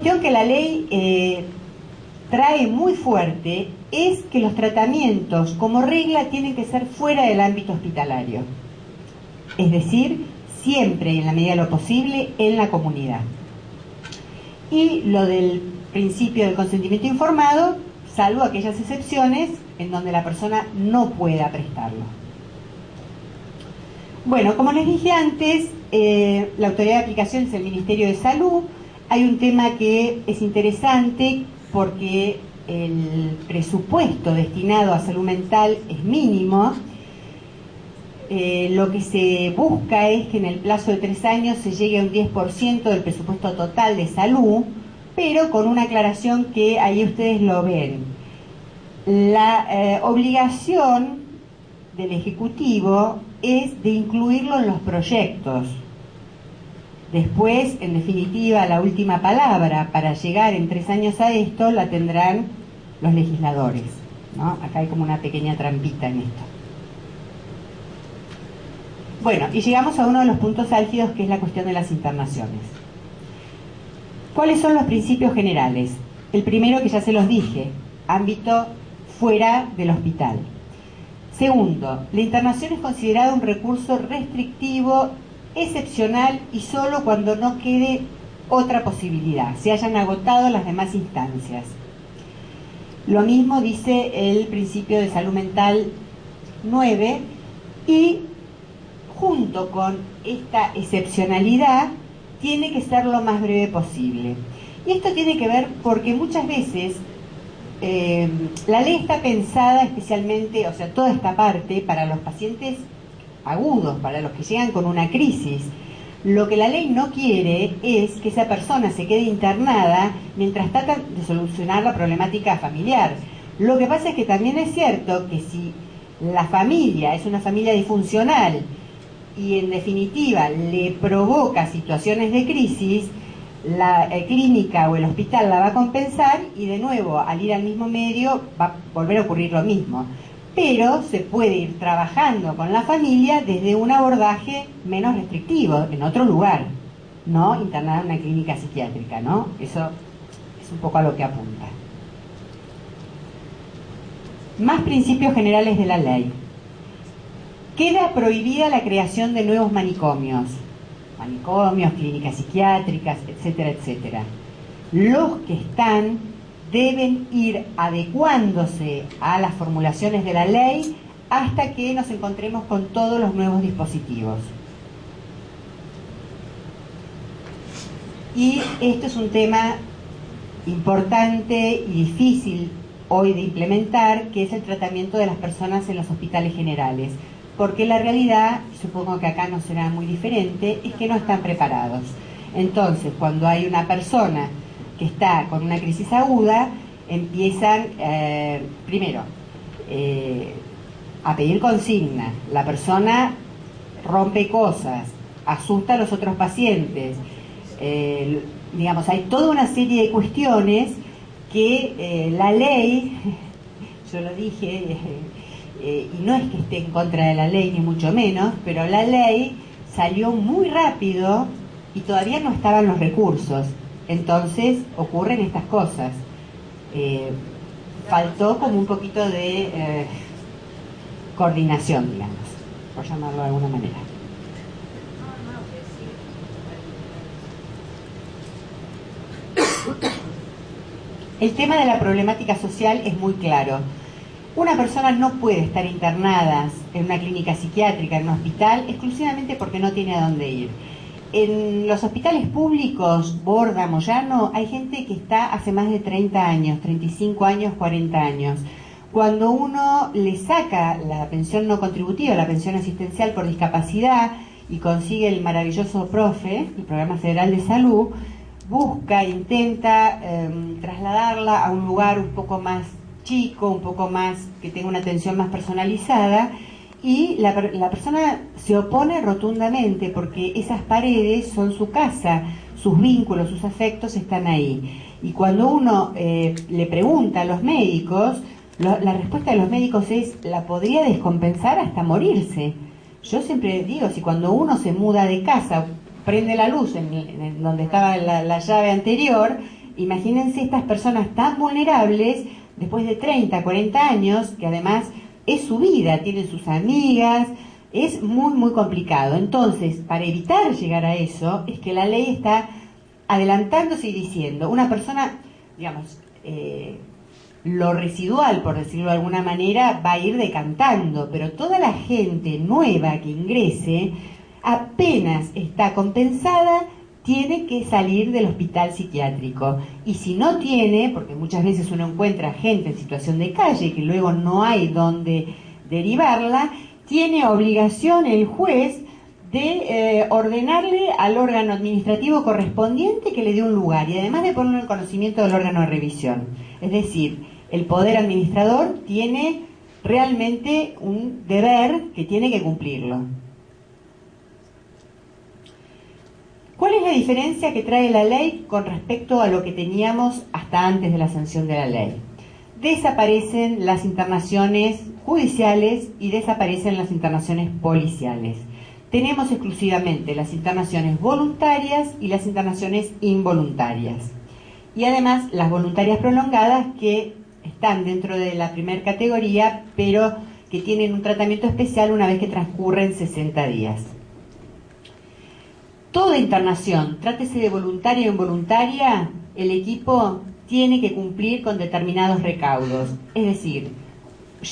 cuestión que la ley trae muy fuerte es que los tratamientos, como regla, tienen que ser fuera del ámbito hospitalario. Es decir, siempre, en la medida de lo posible, en la comunidad. Y lo del principio del consentimiento informado, salvo aquellas excepciones en donde la persona no pueda prestarlo. Bueno, como les dije antes, la autoridad de aplicación es el Ministerio de Salud. Hay un tema que es interesante porque el presupuesto destinado a salud mental es mínimo. Lo que se busca es que en el plazo de 3 años se llegue a un 10% del presupuesto total de salud, pero con una aclaración que ahí ustedes lo ven. La obligación del Ejecutivo es de incluirlo en los proyectos. Después, en definitiva, la última palabra para llegar en 3 años a esto la tendrán los legisladores, ¿no? Acá hay como una pequeña trampita en esto. Bueno, y llegamos a uno de los puntos álgidos, que es la cuestión de las internaciones. ¿Cuáles son los principios generales? El primero, que ya se los dije, ámbito fuera del hospital. Segundo, la internación es considerada un recurso restrictivo, excepcional y solo cuando no quede otra posibilidad, se hayan agotado las demás instancias. Lo mismo dice el principio de salud mental 9, y junto con esta excepcionalidad tiene que ser lo más breve posible. Y esto tiene que ver porque muchas veces la ley está pensada especialmente, o sea, toda esta parte para los pacientes agudos, para los que llegan con una crisis. Lo que la ley no quiere es que esa persona se quede internada mientras trata de solucionar la problemática familiar. Lo que pasa es que también es cierto que si la familia es una familia disfuncional y en definitiva le provoca situaciones de crisis, la clínica o el hospital la va a compensar y de nuevo al ir al mismo medio va a volver a ocurrir lo mismo. Pero se puede ir trabajando con la familia desde un abordaje menos restrictivo, en otro lugar, no internada en una clínica psiquiátrica, ¿no? Eso es un poco a lo que apunta. Más principios generales de la ley. Queda prohibida la creación de nuevos manicomios, clínicas psiquiátricas, etcétera, etcétera. Los que están deben ir adecuándose a las formulaciones de la ley hasta que nos encontremos con todos los nuevos dispositivos. Y esto es un tema importante y difícil hoy de implementar, que es el tratamiento de las personas en los hospitales generales. Porque la realidad, supongo que acá no será muy diferente, es que no están preparados. Entonces, cuando hay una persona que está con una crisis aguda, empiezan primero a pedir consigna. La persona rompe cosas, asusta a los otros pacientes. Digamos, hay toda una serie de cuestiones que la ley, yo lo dije, y no es que esté en contra de la ley ni mucho menos, pero la ley salió muy rápido y todavía no estaban los recursos. Entonces ocurren estas cosas. Faltó como un poquito de coordinación, digamos, por llamarlo de alguna manera. El tema de la problemática social es muy claro. Una persona no puede estar internada en una clínica psiquiátrica, en un hospital, exclusivamente porque no tiene a dónde ir. En los hospitales públicos, Borda, Moyano, hay gente que está hace más de 30 años, 35 años, 40 años. Cuando uno le saca la pensión no contributiva, la pensión asistencial por discapacidad, y consigue el maravilloso PROFE, el Programa Federal de Salud, busca, intenta trasladarla a un lugar un poco más chico, un poco más, que tenga una atención más personalizada, y la persona se opone rotundamente porque esas paredes son su casa, sus vínculos, sus afectos están ahí. Y cuando uno le pregunta a los médicos, la respuesta de los médicos es: la podría descompensar hasta morirse. Yo siempre digo, si cuando uno se muda de casa, prende la luz en donde estaba la llave anterior imagínense estas personas tan vulnerables después de 30, 40 años, que además es su vida, tienen sus amigas, es muy, muy complicado. Entonces, para evitar llegar a eso, es que la ley está adelantándose y diciendo, una persona, digamos, lo residual, por decirlo de alguna manera, va a ir decantando, pero toda la gente nueva que ingrese, apenas está compensada, tiene que salir del hospital psiquiátrico. Y si no tiene, porque muchas veces uno encuentra gente en situación de calle que luego no hay donde derivarla, tiene obligación el juez de ordenarle al órgano administrativo correspondiente que le dé un lugar y además de ponerlo en conocimiento del órgano de revisión. Es decir, el poder administrador tiene realmente un deber que tiene que cumplirlo. ¿Cuál es la diferencia que trae la ley con respecto a lo que teníamos hasta antes de la sanción de la ley? Desaparecen las internaciones judiciales y desaparecen las internaciones policiales. Tenemos exclusivamente las internaciones voluntarias y las internaciones involuntarias. Y además las voluntarias prolongadas que están dentro de la primera categoría, pero que tienen un tratamiento especial una vez que transcurren 60 días. Toda internación, trátese de voluntaria o involuntaria, el equipo tiene que cumplir con determinados recaudos. Es decir,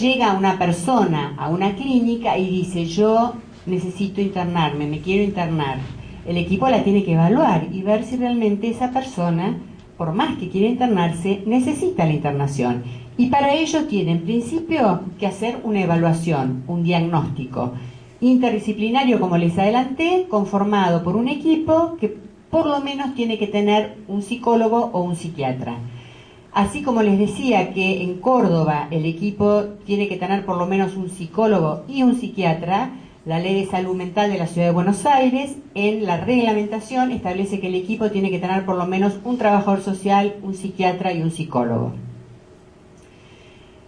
llega una persona a una clínica y dice, yo necesito internarme, me quiero internar. El equipo la tiene que evaluar y ver si realmente esa persona, por más que quiera internarse, necesita la internación. Y para ello tiene en principio que hacer una evaluación, un diagnóstico interdisciplinario, como les adelanté, conformado por un equipo que por lo menos tiene que tener un psicólogo o un psiquiatra. Así como les decía que en Córdoba el equipo tiene que tener por lo menos un psicólogo y un psiquiatra, la Ley de Salud Mental de la Ciudad de Buenos Aires, en la reglamentación, establece que el equipo tiene que tener por lo menos un trabajador social, un psiquiatra y un psicólogo.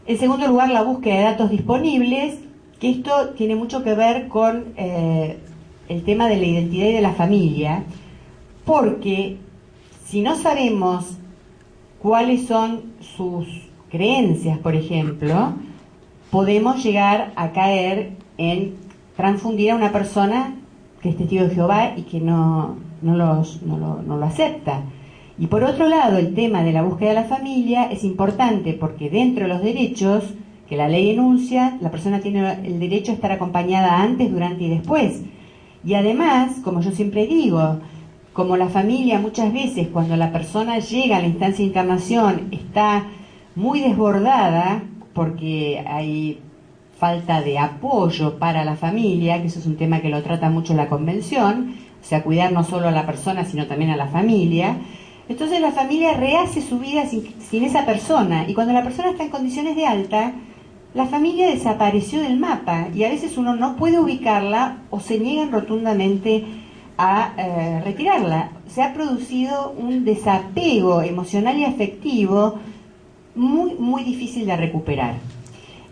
En segundo lugar, la búsqueda de datos disponibles, que esto tiene mucho que ver con el tema de la identidad y de la familia, porque si no sabemos cuáles son sus creencias, por ejemplo, podemos llegar a caer en transfundir a una persona que es testigo de Jehová y que no lo acepta. Y por otro lado, el tema de la búsqueda de la familia es importante porque dentro de los derechos que la ley enuncia, la persona tiene el derecho a estar acompañada antes, durante y después. Y además, como yo siempre digo, como la familia muchas veces cuando la persona llega a la instancia de internación está muy desbordada porque hay falta de apoyo para la familia, que eso es un tema que lo trata mucho la Convención, o sea, cuidar no solo a la persona sino también a la familia. Entonces la familia rehace su vida sin esa persona, y cuando la persona está en condiciones de alta, la familia desapareció del mapa y a veces uno no puede ubicarla o se niegan rotundamente a retirarla. Se ha producido un desapego emocional y afectivo muy, muy difícil de recuperar.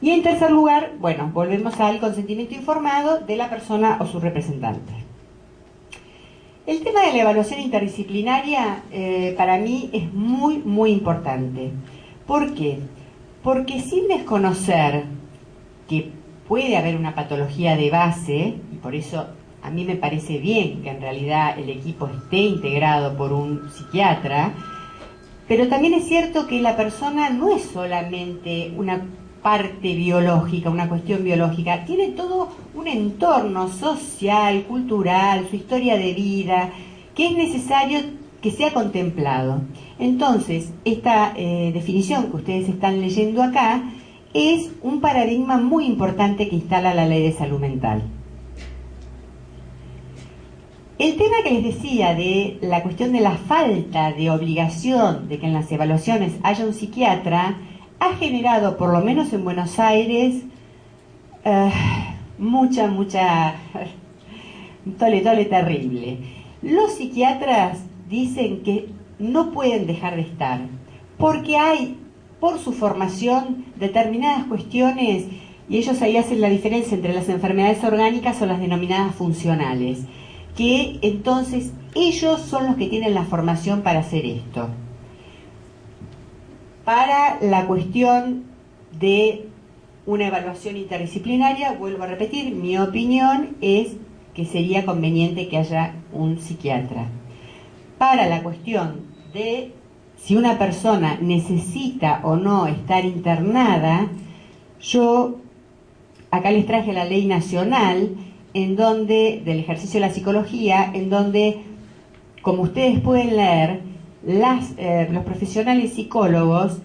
Y en tercer lugar, bueno, volvemos al consentimiento informado de la persona o su representante. El tema de la evaluación interdisciplinaria para mí es muy, muy importante. ¿Por qué? Porque sin desconocer que puede haber una patología de base, y por eso a mí me parece bien que en realidad el equipo esté integrado por un psiquiatra, pero también es cierto que la persona no es solamente una parte biológica, una cuestión biológica, tiene todo un entorno social, cultural, su historia de vida, que es necesario que sea contemplado. Entonces, esta definición que ustedes están leyendo acá es un paradigma muy importante que instala la Ley de Salud Mental. El tema que les decía de la cuestión de la falta de obligación de que en las evaluaciones haya un psiquiatra ha generado, por lo menos en Buenos Aires, mucha tole terrible. Los psiquiatras dicen que no pueden dejar de estar porque hay, por su formación, determinadas cuestiones, y ellos ahí hacen la diferencia entre las enfermedades orgánicas o las denominadas funcionales, que entonces ellos son los que tienen la formación para hacer esto. Para la cuestión de una evaluación interdisciplinaria, vuelvo a repetir, mi opinión es que sería conveniente que haya un psiquiatra. Para la cuestión de si una persona necesita o no estar internada, yo acá les traje la ley nacional en donde, del ejercicio de la psicología, en donde, como ustedes pueden leer, los profesionales psicólogos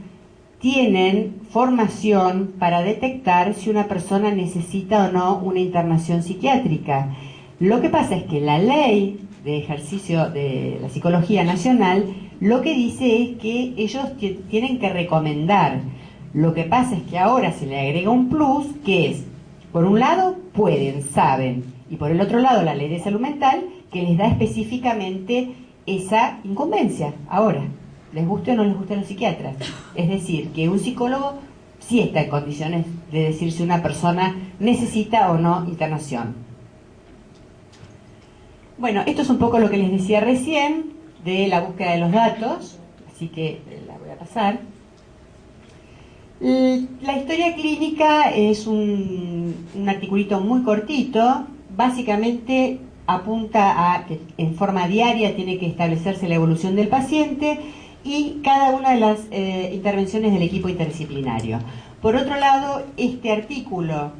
tienen formación para detectar si una persona necesita o no una internación psiquiátrica. Lo que pasa es que la ley de ejercicio de la psicología nacional lo que dice es que ellos tienen que recomendar. Lo que pasa es que ahora se le agrega un plus, que es, por un lado, pueden, saben, y por el otro lado, la ley de salud mental, que les da específicamente esa incumbencia. Ahora, les guste o no les guste a los psiquiatras. Es decir, que un psicólogo sí está en condiciones de decir si una persona necesita o no internación. Bueno, esto es un poco lo que les decía recién de la búsqueda de los datos, así que la voy a pasar. La historia clínica es un articulito muy cortito, básicamente apunta a que en forma diaria tiene que establecerse la evolución del paciente y cada una de las intervenciones del equipo interdisciplinario. Por otro lado, este artículo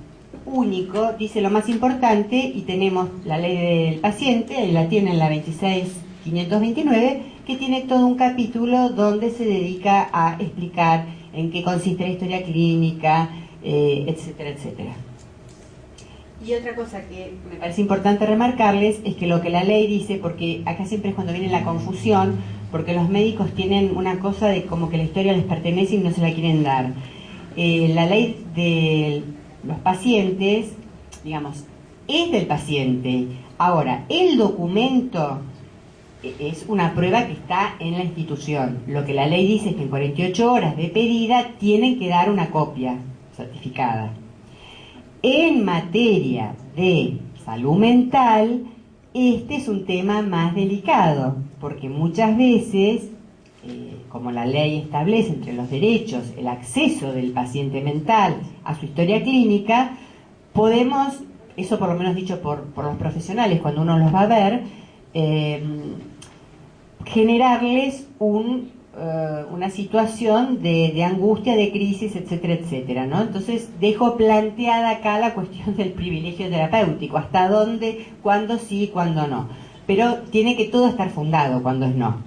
único dice lo más importante y tenemos la ley del paciente, ahí la tienen, la 26.529, que tiene todo un capítulo donde se dedica a explicar en qué consiste la historia clínica, etcétera, etcétera. Y otra cosa que me parece importante remarcarles es que lo que la ley dice, porque acá siempre es cuando viene la confusión, porque los médicos tienen una cosa de como que la historia les pertenece y no se la quieren dar. La ley de los pacientes, digamos, es del paciente. Ahora, el documento es una prueba que está en la institución. Lo que la ley dice es que en 48 horas de pedida tienen que dar una copia certificada. En materia de salud mental, este es un tema más delicado, porque muchas veces, como la ley establece entre los derechos el acceso del paciente mental a su historia clínica, podemos, eso por lo menos dicho por los profesionales cuando uno los va a ver, generarles una situación de angustia, de crisis, etcétera, etcétera, ¿no? Entonces dejo planteada acá la cuestión del privilegio terapéutico, hasta dónde, cuándo sí, cuándo no. Pero tiene que todo estar fundado cuando es no.